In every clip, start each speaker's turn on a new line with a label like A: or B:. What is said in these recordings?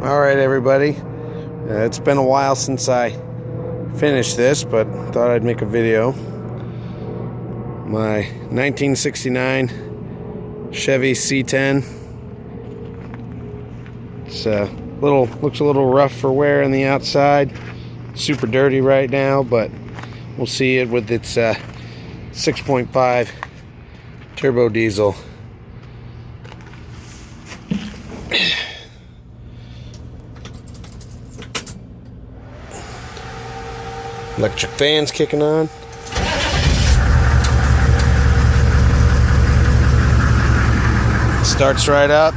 A: Alright everybody, it's been a while since I finished this, but thought I'd make a video. My 1969 Chevy C10. It's looks a little rough for wear on the outside, super dirty right now, but we'll see it with its 6.5 turbo diesel. Electric fans kicking on. Starts right up.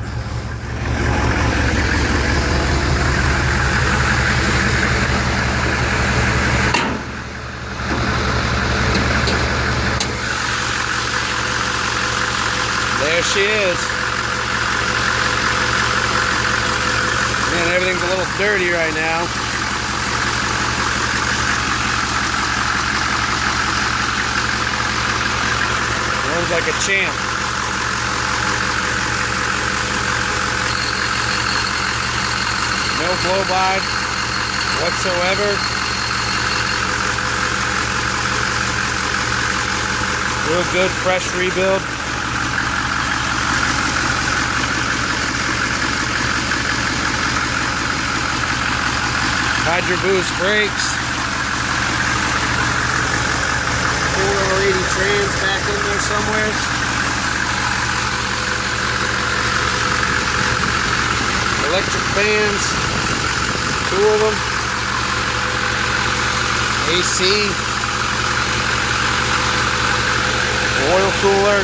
A: There she is. Man, everything's a little dirty right now. Runs like a champ. No blow-by whatsoever. Real good, fresh rebuild. Hydro boost brakes. 480 trans back in there somewhere. Electric fans, 2 of them. AC. Oil cooler.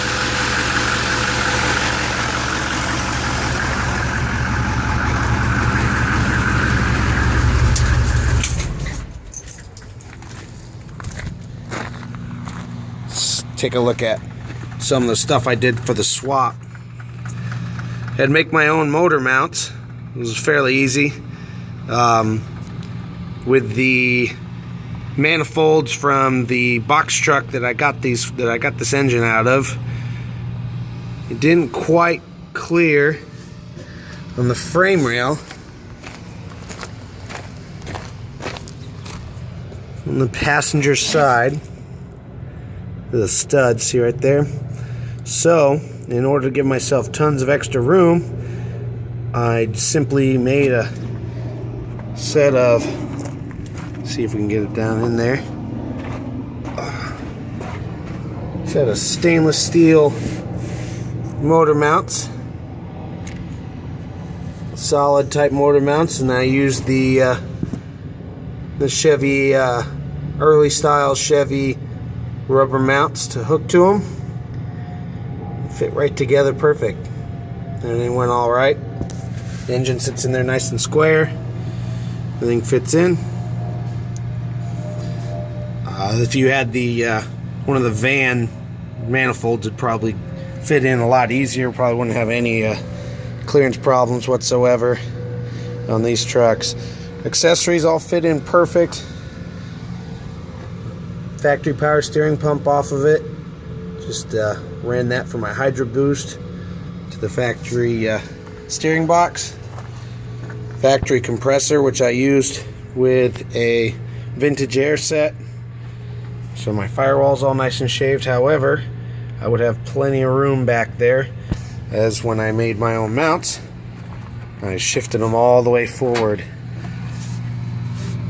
A: Take a look at some of the stuff I did for the swap. Had to make my own motor mounts. It was fairly easy. With the manifolds from the box truck that I got this engine out of, it didn't quite clear on the frame rail. On the passenger side. The studs, see right there. So, in order to give myself tons of extra room, I simply made a set of, see if we can get it down in there, set of stainless steel motor mounts, solid type motor mounts, and I used the Chevy, early style Chevy rubber mounts to hook to them. Fit right together perfect. Everything went all right. The engine sits in there nice and square. Everything fits in. If you had the one of the van manifolds, it'd probably fit in a lot easier. Probably wouldn't have any clearance problems whatsoever on these trucks. Accessories all fit in perfect. Factory power steering pump off of it. Just ran that for my hydro boost to the factory steering box. Factory compressor, which I used with a vintage air set. So my firewall's all nice and shaved. However, I would have plenty of room back there, as when I made my own mounts, I shifted them all the way forward.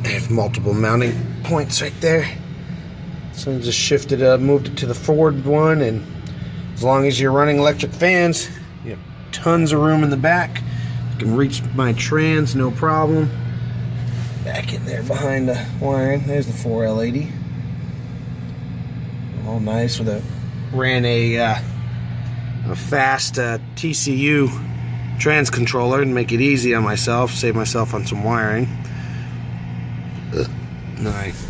A: I have multiple mounting points right there. So I just shifted it, moved it to the forward one, and as long as you're running electric fans, you have tons of room in the back. I can reach my trans, no problem. Back in there behind the wiring, there's the 4L80. All nice with a, ran a fast TCU trans controller to make it easy on myself, save myself on some wiring. Nice.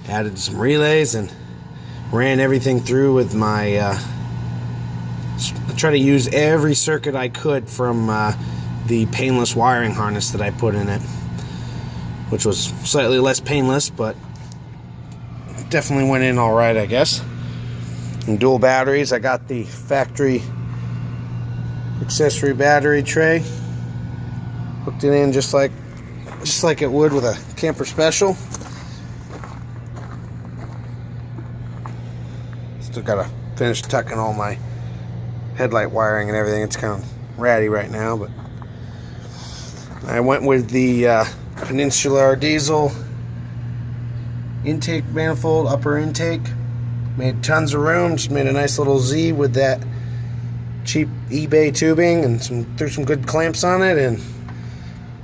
A: Added some relays and ran everything through with my I try to use every circuit I could from the painless wiring harness that I put in it, which was slightly less painless, but definitely went in all right, I guess. And dual batteries, I got the factory accessory battery tray Hooked it in just like it would with a camper special. Still gotta finish tucking all my headlight wiring and everything. It's kind of ratty right now, but I went with the penninsular diesel intake manifold, upper intake. Made tons of room, just made a nice little Z with that cheap eBay tubing and threw some good clamps on it, and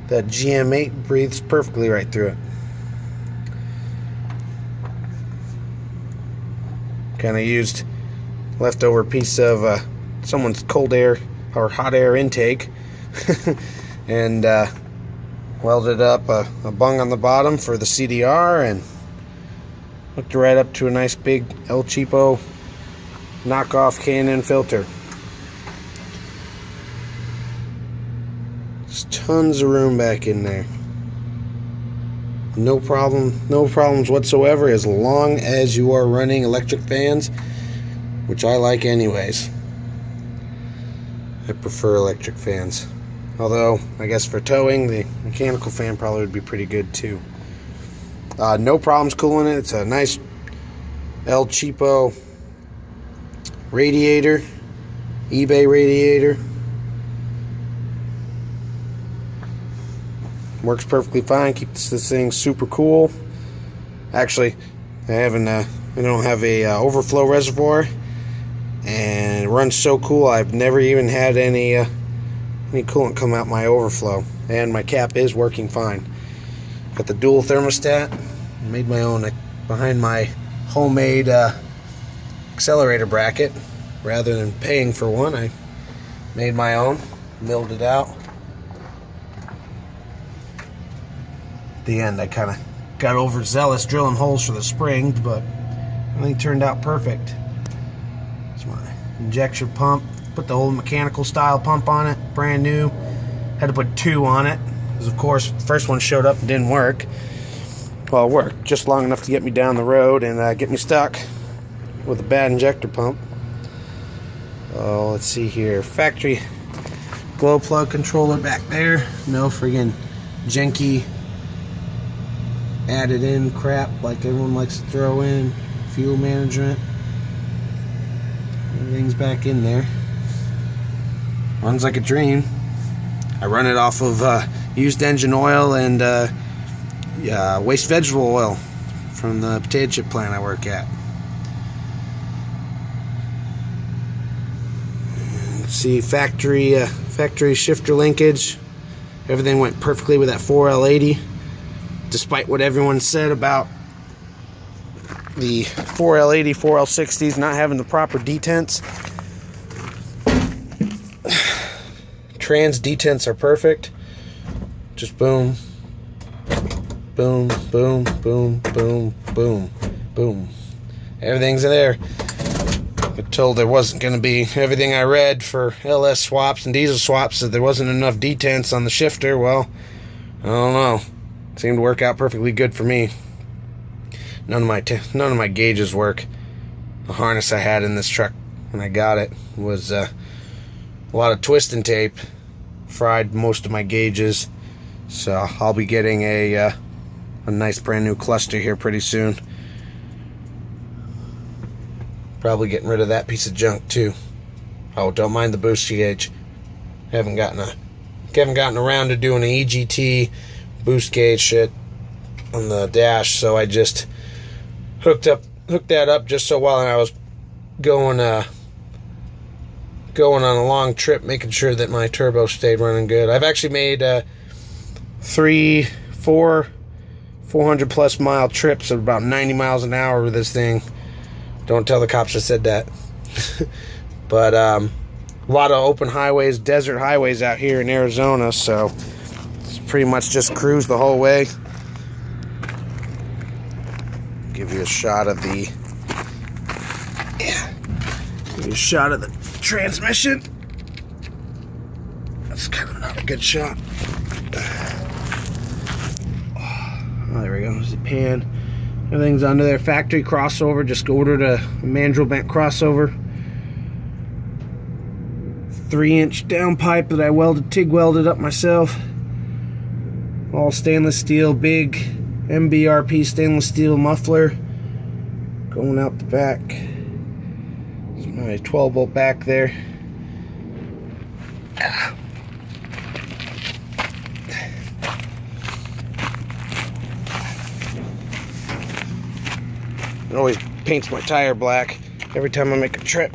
A: that GM8 breathes perfectly right through it. Kind of used leftover piece of someone's cold air or hot air intake and welded up a bung on the bottom for the CDR and hooked it right up to a nice big El Cheapo knockoff K&N filter. There's tons of room back in there. No problems whatsoever, as long as you are running electric fans, which I like anyways. I prefer electric fans. Although, I guess for towing, the mechanical fan probably would be pretty good too. No problems cooling it. It's a nice El Cheapo radiator, eBay radiator. Works perfectly fine. Keeps this thing super cool. Actually, I don't have a overflow reservoir, and it runs so cool. I've never even had any coolant come out my overflow, and my cap is working fine. Got the dual thermostat. Made my own behind my homemade accelerator bracket. Rather than paying for one, I made my own, milled it out. At the end, I kind of got overzealous drilling holes for the springs, but I think it turned out perfect. It's my injection pump. Put the old mechanical style pump on it, brand new. Had to put 2 on it, because of course, first one showed up and didn't work. Well, it worked just long enough to get me down the road and get me stuck with a bad injector pump. Oh, let's see here. Factory glow plug controller back there. No friggin' janky added in crap like everyone likes to throw in. Fuel management. Everything's back in there. Runs like a dream. I run it off of used engine oil and waste vegetable oil from the potato chip plant I work at. Let's see, factory shifter linkage. Everything went perfectly with that 4L80, despite what everyone said about the 4L80, 4L60s not having the proper detents. Trans detents are perfect. Just boom, boom, boom, boom, boom, boom, boom. Everything's in there. I told there wasn't going to be everything I read for LS swaps and diesel swaps, that there wasn't enough detents on the shifter. Well, I don't know. It seemed to work out perfectly good for me. None of my gauges work. The harness I had in this truck when I got it was a lot of twist and tape. Fried most of my gauges. So I'll be getting a nice brand new cluster here pretty soon. Probably getting rid of that piece of junk too. Oh, don't mind the boost gauge. Haven't gotten around to doing an EGT boost gauge shit on the dash, so I just hooked that up just so while I was going on a long trip, making sure that my turbo stayed running good. I've actually made 400 plus mile trips at about 90 miles an hour with this thing. Don't tell the cops I said that. But a lot of open highways, desert highways out here in Arizona, so it's pretty much just cruise the whole way. Give you a shot of the transmission. That's kind of not a good shot. Oh, there we go. There's the pan. Everything's under there. Factory crossover. Just ordered a mandrel bent crossover. 3-inch down pipe that I TIG welded up myself. all stainless steel, big MBRP stainless steel muffler going out the back. It's my 12-volt back there. It always paints my tire black every time I make a trip.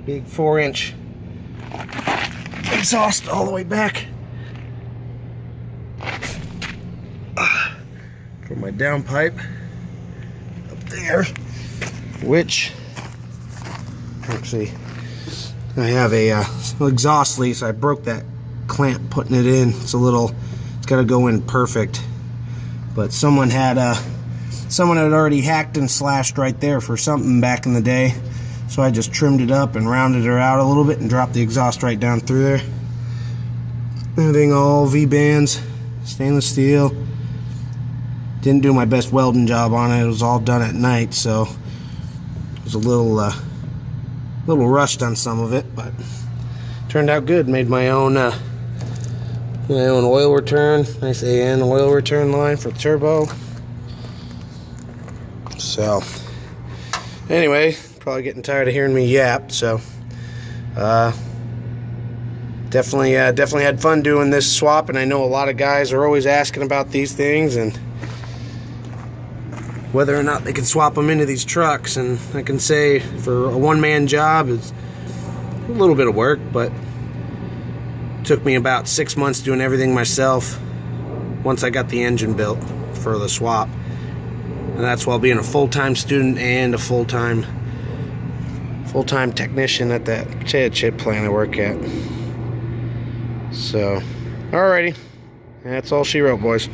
A: Big 4-inch exhaust all the way back. For my downpipe up there, which actually I have a exhaust lead, so I broke that clamp putting it in. It's got to go in perfect, but someone had already hacked and slashed right there for something back in the day, so I just trimmed it up and rounded it out a little bit and dropped the exhaust right down through there. Everything all V-bands, stainless steel. Didn't do my best welding job on it. It was all done at night, so it was a little rushed on some of it, but turned out good. Made my own oil return, nice AN oil return line for the turbo. So anyway, probably getting tired of hearing me yap, so definitely had fun doing this swap, and I know a lot of guys are always asking about these things and whether or not they can swap them into these trucks. And I can say for a one-man job, it's a little bit of work, but it took me about 6 months doing everything myself once I got the engine built for the swap. And that's while being a full-time student and a full-time technician at that potato chip plant I work at. So, alrighty. That's all she wrote, boys.